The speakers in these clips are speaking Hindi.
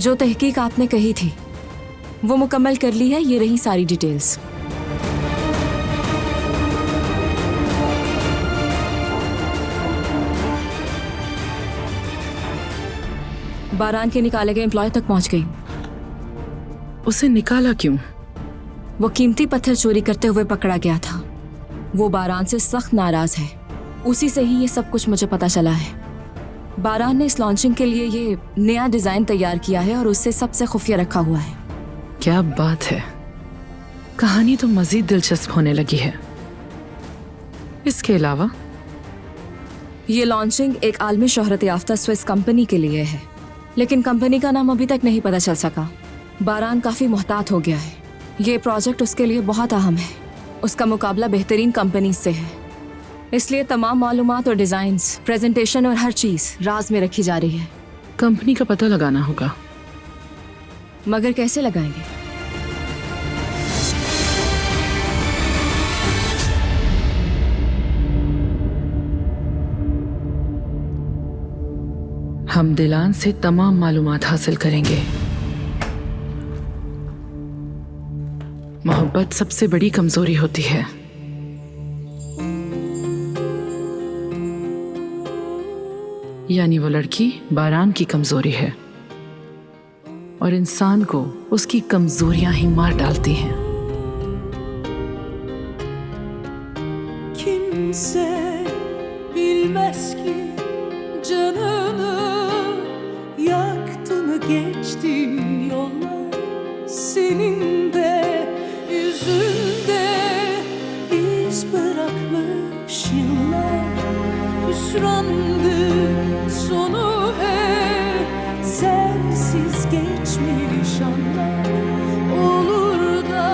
जो तहकीक आपने कही थी वो मुकम्मल कर ली है। ये रही सारी डिटेल्स। बारान के निकाले गए एम्प्लॉय तक पहुंच गई। उसे निकाला क्यों? वो कीमती पत्थर चोरी करते हुए पकड़ा गया था। वो बारान से सख्त नाराज है। उसी से ही ये सब कुछ मुझे पता चला है। बारान ने इस लॉन्चिंग के लिए ये नया डिजाइन तैयार किया है और उससे सबसे खुफिया रखा हुआ है। क्या बात है, कहानी तो मजीद दिलचस्प होने लगी है। इसके अलावा ये लॉन्चिंग एक आलमी शोहरत याफ्ता स्विस कंपनी के लिए है, लेकिन कंपनी का नाम अभी तक नहीं पता चल सका। बारान काफी मुहतात हो गया है। ये प्रोजेक्ट उसके लिए बहुत अहम है। उसका मुकाबला बेहतरीन कंपनी से है, इसलिए तमाम मालूमात और डिजाइन्स, प्रेजेंटेशन और हर चीज राज में रखी जा रही है। कंपनी का पता लगाना होगा। मगर कैसे लगाएंगे? हम दिलान से तमाम मालूमात हासिल करेंगे। मोहब्बत सबसे बड़ी कमजोरी होती है। यानी वो लड़की बारान की कमजोरी है और इंसान को उसकी कमजोरियां ही मार डालती हैं। Kimse bilmez ki canını yaktı mı geçtiğin yollar, senin de yüzünde iz bırakmış yıllar. Hüsrandı sonu hep sensiz geçmiş anlar. Olur da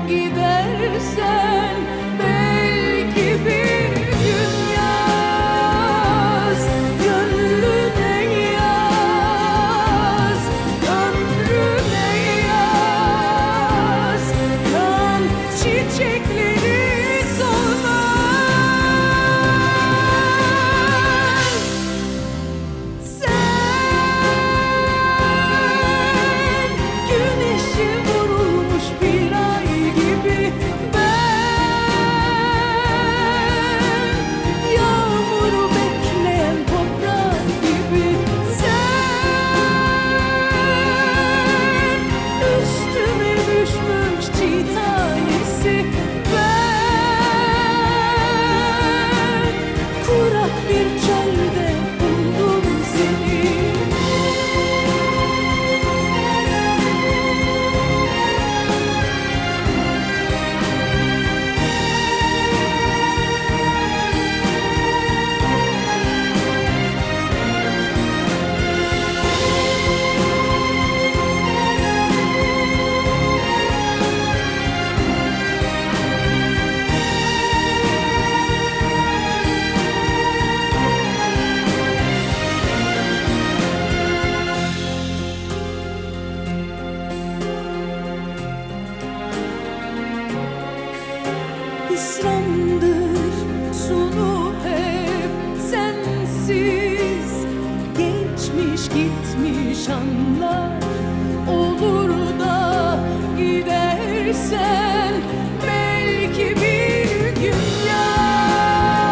gidersen belki bir gün yaz, gönlüne yaz, ömrüne yaz. Kan çiçekleri solmaz. Güneşe vurulmuş bir ay gibi ben, yağmuru bekleyen toprak gibi sen, üstüme düşmüş çiğ tanesi ben, kurak bir çölde buldum seni. Hüsrandır sonu hep sensiz, geçmiş gitmiş anlar. Olur da gidersen belki bir gün yaz,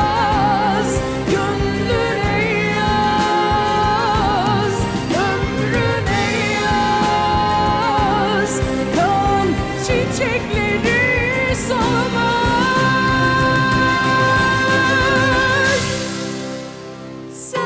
gönlüne yaz, ömrüne yaz. Kan çiçekleri solmaz. Sen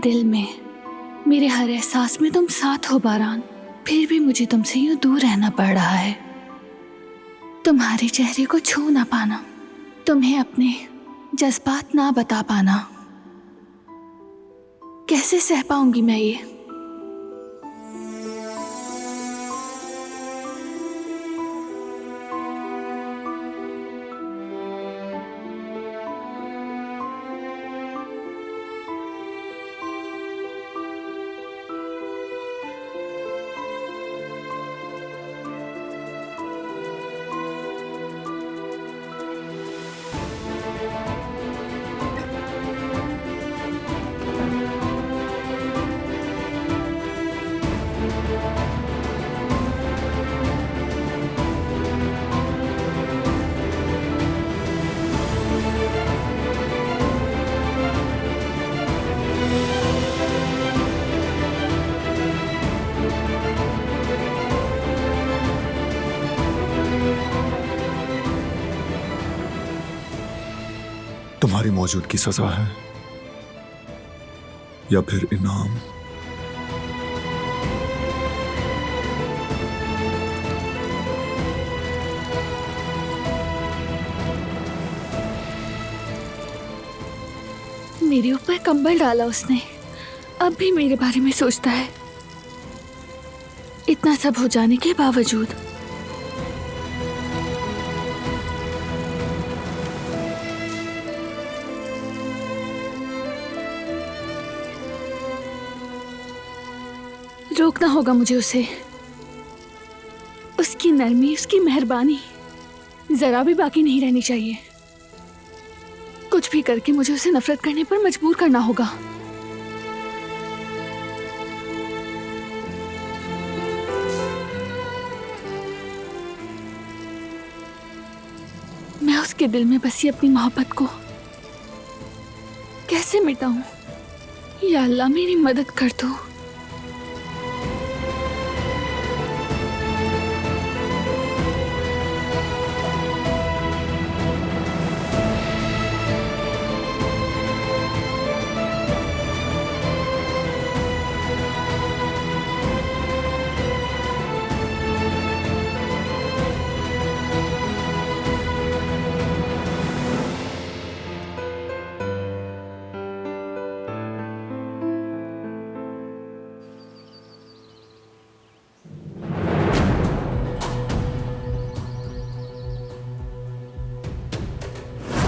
दिल में, मेरे हर एहसास में तुम साथ हो बारान। फिर भी मुझे तुमसे यूं दूर रहना पड़ रहा है। तुम्हारे चेहरे को छू ना पाना, तुम्हें अपने जज्बात ना बता पाना, कैसे सह पाऊंगी मैं ये? तुम्हारी मौजूदगी सजा है या फिर इनाम? मेरे ऊपर कंबल डाला उसने, अब भी मेरे बारे में सोचता है। इतना सब हो जाने के बावजूद रोकना होगा मुझे उसे। उसकी नरमी, उसकी मेहरबानी जरा भी बाकी नहीं रहनी चाहिए। कुछ भी करके मुझे उसे नफरत करने पर मजबूर करना होगा। मैं उसके दिल में बसी अपनी मोहब्बत को कैसे मिटाऊं? या अल्लाह मेरी मदद कर दो।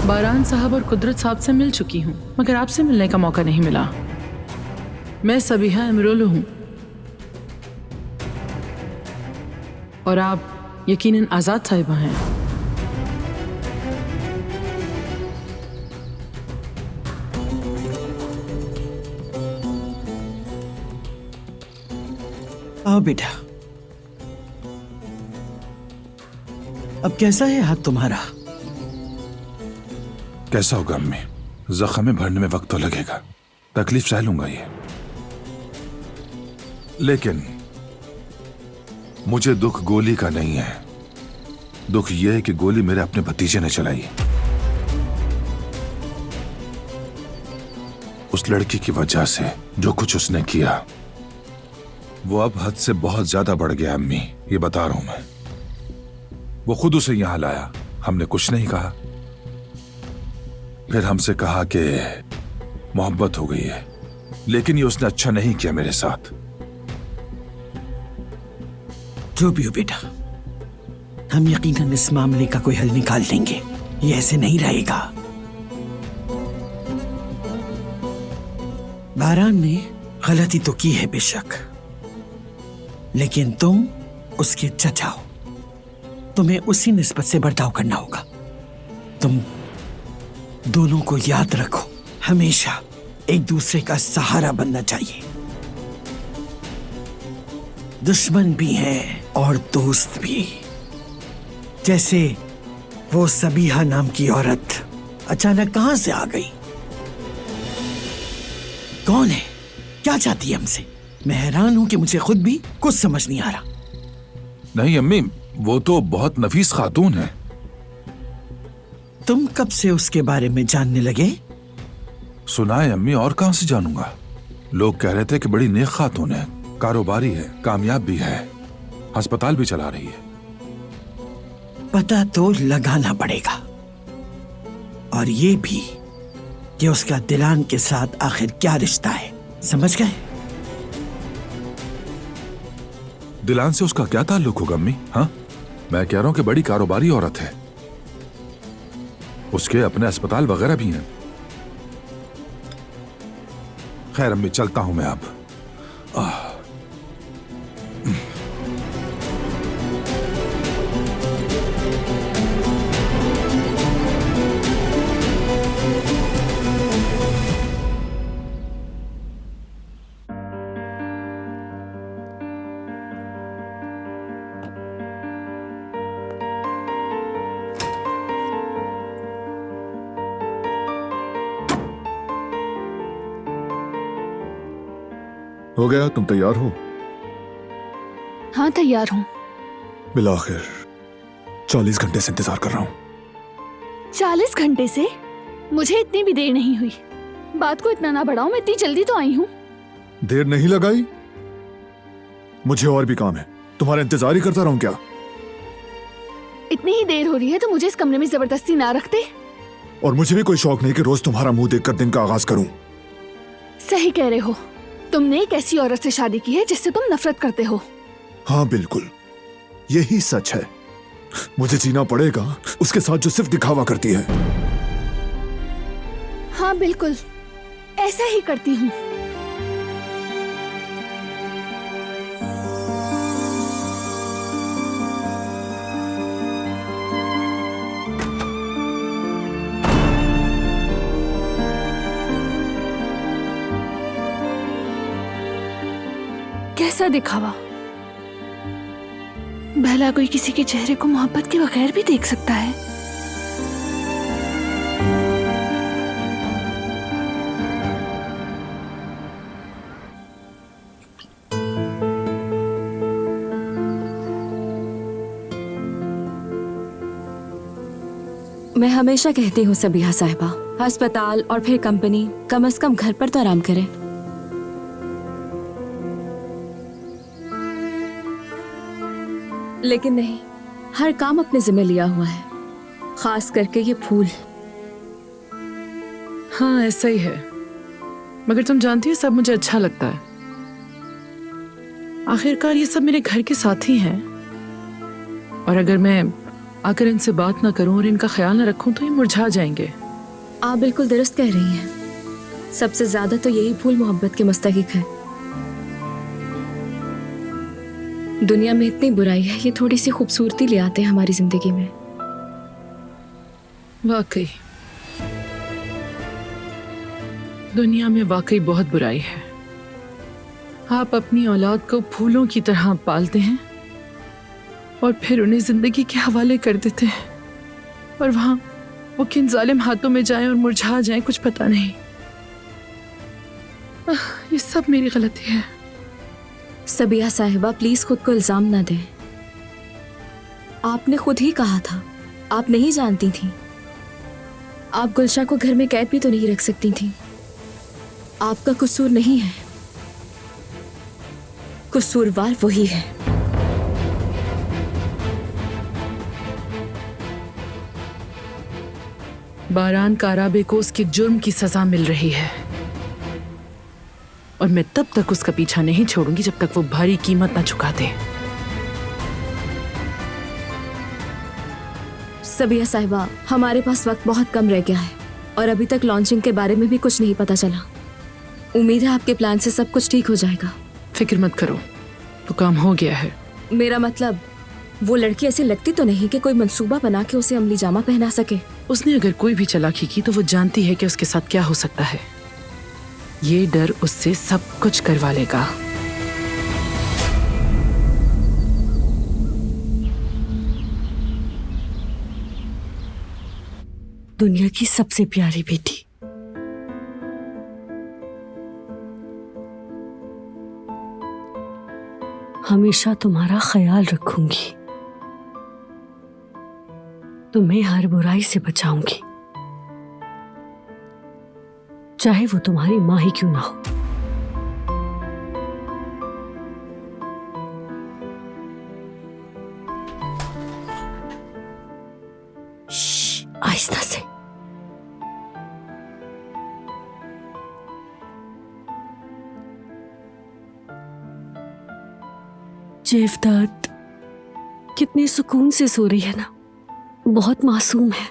बारान साहब और कुदरत साहब से मिल चुकी हूँ, मगर आपसे मिलने का मौका नहीं मिला। मैं सबीहा इमरोलो हूँ और आप यकीनन आजाद साहिबा हैं। आओ बेटा, अब कैसा है हाथ तुम्हारा? कैसा होगा अम्मी? जख्म में भरने में वक्त तो लगेगा, तकलीफ सह लूंगा ये, लेकिन मुझे दुख गोली का नहीं है। दुख यह है कि गोली मेरे अपने भतीजे ने चलाई। उस लड़की की वजह से जो कुछ उसने किया वो अब हद से बहुत ज्यादा बढ़ गया अम्मी, ये बता रहा हूं मैं। वो खुद उसे यहां लाया, हमने कुछ नहीं कहा। फिर हमसे कहा कि मोहब्बत हो गई है, लेकिन ये उसने अच्छा नहीं किया मेरे साथ। जो भी हो बेटा, हम यकीनन इस मामले का कोई हल निकाल लेंगे। ये ऐसे नहीं रहेगा। बारान ने गलती तो की है बेशक, लेकिन तुम उसके चचा हो, तुम्हें उसी निस्बत से बर्ताव करना होगा। तुम दोनों को याद रखो, हमेशा एक दूसरे का सहारा बनना चाहिए। दुश्मन भी हैं और दोस्त भी। जैसे वो सबीहा नाम की औरत अचानक कहां से आ गई? कौन है? क्या चाहती है हमसे? मैं हैरान हूं कि मुझे खुद भी कुछ समझ नहीं आ रहा। नहीं अम्मी, वो तो बहुत नफीस खातून है। तुम कब से उसके बारे में जानने लगे? सुना है अम्मी, और कहां से जानूंगा? लोग कह रहे थे कि बड़ी नेक खातून है, कारोबारी है, कामयाब भी है, अस्पताल भी चला रही है। पता तो लगाना पड़ेगा, और ये भी कि उसका दिलान के साथ आखिर क्या रिश्ता है, समझ गए? दिलान से उसका क्या ताल्लुक होगा अम्मी? हाँ, मैं कह रहा हूं कि बड़ी कारोबारी औरत है, उसके अपने अस्पताल वगैरह भी हैं। खैर अम्मी, चलता हूं मैं अब। हो गया? तुम तैयार हो? हाँ, तैयार हूँ। बिलाखिर 40 घंटे से इंतजार कर रहा हूँ। 40 घंटे से? मुझे इतनी भी देर नहीं हुई। बात को इतना ना बढ़ाओ, मैं इतनी जल्दी तो आई हूँ। देर नहीं लगाई? मुझे और भी काम है, तुम्हारा इंतजार ही करता रहूं क्या? इतनी ही देर हो रही है तो मुझे इस कमरे में जबरदस्ती ना रखते। और मुझे भी कोई शौक नहीं कि रोज तुम्हारा मुंह देखकर दिन का आगाज करूं। सही कह रहे हो, तुमने एक ऐसी औरत से शादी की है जिससे तुम नफरत करते हो। हाँ बिल्कुल, यही सच है। मुझे जीना पड़ेगा उसके साथ जो सिर्फ दिखावा करती है। हाँ बिल्कुल, ऐसा ही करती हूँ। कैसा दिखावा? भला कोई किसी के चेहरे को मोहब्बत के बगैर भी देख सकता है? मैं हमेशा कहती हूँ सबिहा साहिबा, अस्पताल और फिर कंपनी, कम से कम घर पर तो आराम करें। लेकिन नहीं, हर काम अपने जिम्मे लिया हुआ है, खास करके ये फूल। हाँ ऐसा ही है, मगर तुम जानती हो सब मुझे अच्छा लगता है। आखिरकार ये सब मेरे घर के साथी हैं, और अगर मैं आकर इनसे बात ना करूं और इनका ख्याल ना रखूं तो ये मुरझा जाएंगे। आप बिल्कुल दुरुस्त कह रही हैं। सबसे ज्यादा तो यही फूल मोहब्बत के मुस्तहिक है। दुनिया में इतनी बुराई है, ये थोड़ी सी खूबसूरती ले आते हैं हमारी जिंदगी में। वाकई दुनिया में वाकई बहुत बुराई है। आप अपनी औलाद को फूलों की तरह पालते हैं और फिर उन्हें जिंदगी के हवाले कर देते हैं, और वहां वो किन जालिम हाथों में जाएं और मुरझा जाएं कुछ पता नहीं। ये सब मेरी गलती है। सबिहा साहिबा प्लीज खुद को इल्जाम ना दें। आपने खुद ही कहा था आप नहीं जानती थी। आप गुलशा को घर में कैद भी तो नहीं रख सकती थी। आपका कसूर नहीं है, कसूरवार वही है। बारान काराबे को उसके जुर्म की सजा मिल रही है, और मैं तब तक उसका पीछा नहीं छोड़ूंगी जब तक वो भारी कीमत ना चुका दे। सबिहा साहिबा, हमारे पास वक्त बहुत कम रह गया है और अभी तक लॉन्चिंग के बारे में भी कुछ नहीं पता चला। उम्मीद है आपके प्लान से सब कुछ ठीक हो जाएगा। फिक्र मत करो, तो काम हो गया है। मेरा मतलब, वो लड़की ऐसी लगती तो नहीं कि कोई मंसूबा बना के उसे अमली जामा पहना सके। उसने अगर कोई भी चालाकी की तो वो जानती है कि उसके साथ क्या हो सकता है। ये डर उससे सब कुछ करवा लेगा। दुनिया की सबसे प्यारी बेटी, हमेशा तुम्हारा ख्याल रखूंगी, तुम्हें हर बुराई से बचाऊंगी, चाहे वो तुम्हारी माँ ही क्यों ना हो। आहिस्ता से। जेवदत्त कितने सुकून से सो रही है ना, बहुत मासूम है।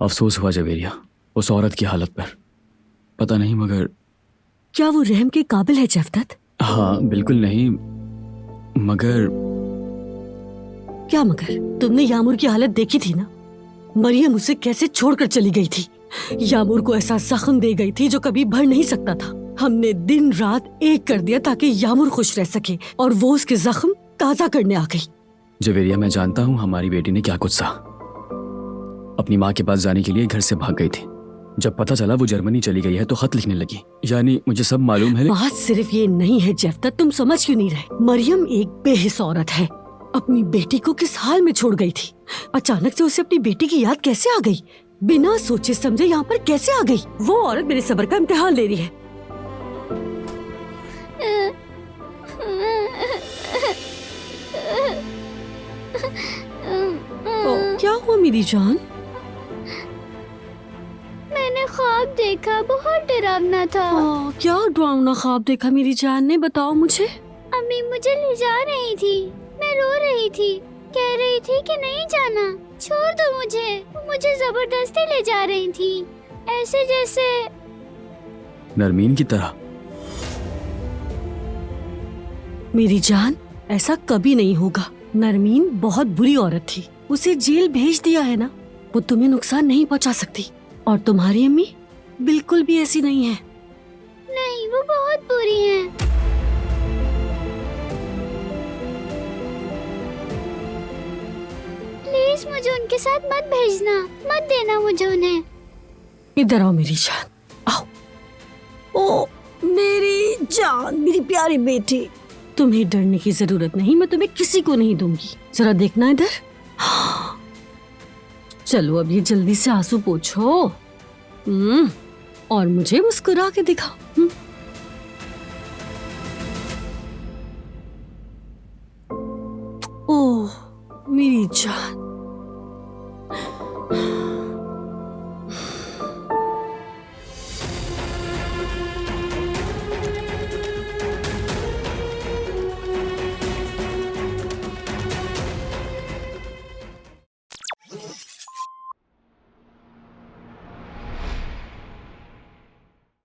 अफसोस हुआ जवेरिया उस औरत की हालत पर। पता नहीं मगर क्या वो रहम के काबिल है जेवदत्त? हाँ बिल्कुल नहीं, मगर क्या मगर? तुमने यामुर की हालत देखी थी ना, मरियम उसे कैसे छोड़कर चली गई थी। यामुर को ऐसा जख्म दे गई थी जो कभी भर नहीं सकता था। हमने दिन रात एक कर दिया ताकि यामुर खुश रह सके और वो उसके जख्म ताजा करने आ गई। जवेरिया मैं जानता हूँ हमारी बेटी ने क्या कुछ सहा। अपनी माँ के पास जाने के लिए घर से भाग गई थी। जब पता चला वो जर्मनी चली गई है तो खत लिखने लगी। यानी मुझे सब मालूम है। बात सिर्फ ये नहीं है जेवदत्त, तुम समझ क्यों नहीं रहे? मरियम एक बेहिस औरत है। अपनी बेटी को किस हाल में छोड़ गई थी। अचानक से उसे अपनी बेटी की याद कैसे आ गई? बिना सोचे समझे यहाँ पर कैसे आ गई? वो औरत मेरे सब्र का इम्तिहान ले रही है। क्या हुआ मेरी जान? मैंने ख्वाब देखा, बहुत डरावना था। क्या डरावना ख्वाब देखा मेरी जान ने? बताओ मुझे। अम्मी मुझे ले जा रही थी, मैं रो रही थी, कह रही थी कि नहीं जाना, छोड़ दो मुझे। मुझे जबरदस्ती ले जा रही थी, ऐसे जैसे नरमीन की तरह। मेरी जान ऐसा कभी नहीं होगा। नरमीन बहुत बुरी औरत थी, उसे जेल भेज दिया है ना। वो तुम्हें नुकसान नहीं पहुंचा सकती। और तुम्हारी अम्मी बिल्कुल भी ऐसी नहीं है। नहीं, वो बहुत बुरी है। प्लीज मुझे उनके साथ मत भेजना, मत देना मुझे उन्हें। इधर आओ मेरी जान, आओ। ओ मेरी जान, मेरी प्यारी बेटी, तुम्हें डरने की जरूरत नहीं, मैं तुम्हें किसी को नहीं दूंगी। जरा देखना इधर। चलो अब ये जल्दी से आंसू पोंछो और मुझे मुस्कुरा के दिखाओ। ओह मेरी जान,